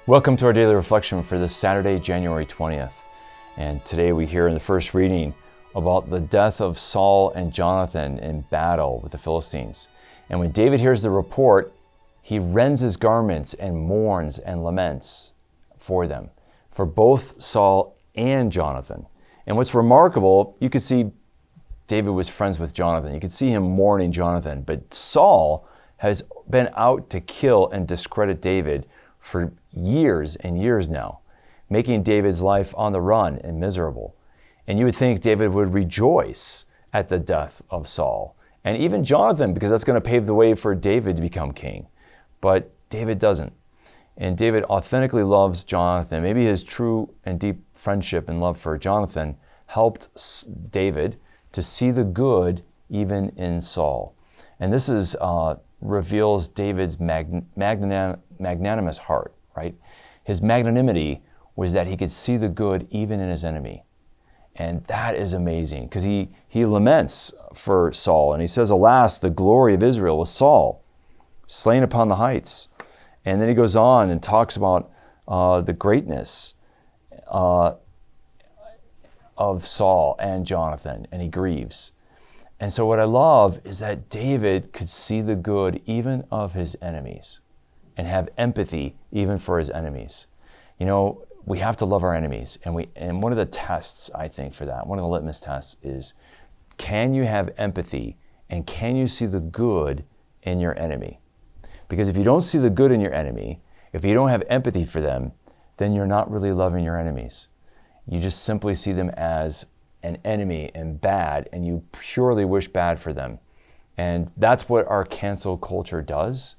Welcome to our daily reflection for this Saturday, January 20th. And today we hear in the first reading about the death of Saul and Jonathan in battle with the Philistines. And when David hears the report, he rends his garments and mourns and laments for them, for both Saul and Jonathan. And what's remarkable, you could see David was friends with Jonathan. You could see him mourning Jonathan, but Saul has been out to kill and discredit David for years and years now, making David's life on the run and miserable. And you would think David would rejoice at the death of Saul, and even Jonathan, because that's going to pave the way for David to become king. But David doesn't. And David authentically loves Jonathan. Maybe his true and deep friendship and love for Jonathan helped David to see the good even in Saul. And this reveals David's magnanimous heart, right? His magnanimity was that he could see the good even in his enemy. And that is amazing, because he laments for Saul, and he says, "Alas, the glory of Israel was Saul, slain upon the heights." And then he goes on and talks about the greatness of Saul and Jonathan, and he grieves. And so what I love is that David could see the good even of his enemies and have empathy even for his enemies. You know, we have to love our enemies. And one of the tests, I think, for that, one of the litmus tests is, can you have empathy and can you see the good in your enemy? Because if you don't see the good in your enemy, if you don't have empathy for them, then you're not really loving your enemies. You just simply see them as an enemy and bad, and you purely wish bad for them. And that's what our cancel culture does.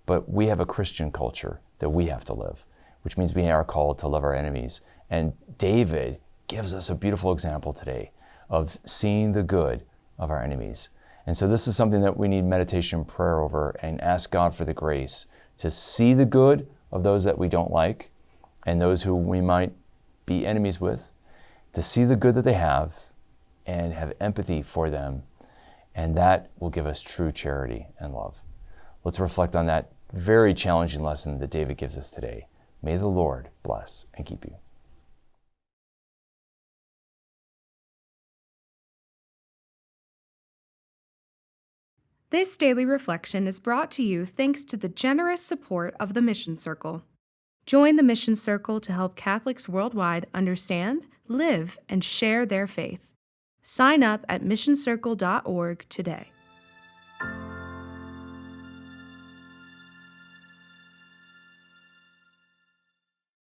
But we have a Christian culture that we have to live, which means we are called to love our enemies. And David gives us a beautiful example today of seeing the good of our enemies. And so this is something that we need meditation and prayer over, and ask God for the grace to see the good of those that we don't like and those who we might be enemies with, to see the good that they have and have empathy for them. And that will give us true charity and love. Let's reflect on that very challenging lesson that David gives us today. May the Lord bless and keep you. This daily reflection is brought to you thanks to the generous support of the Mission Circle. Join the Mission Circle to help Catholics worldwide understand, live, and share their faith. Sign up at missioncircle.org today.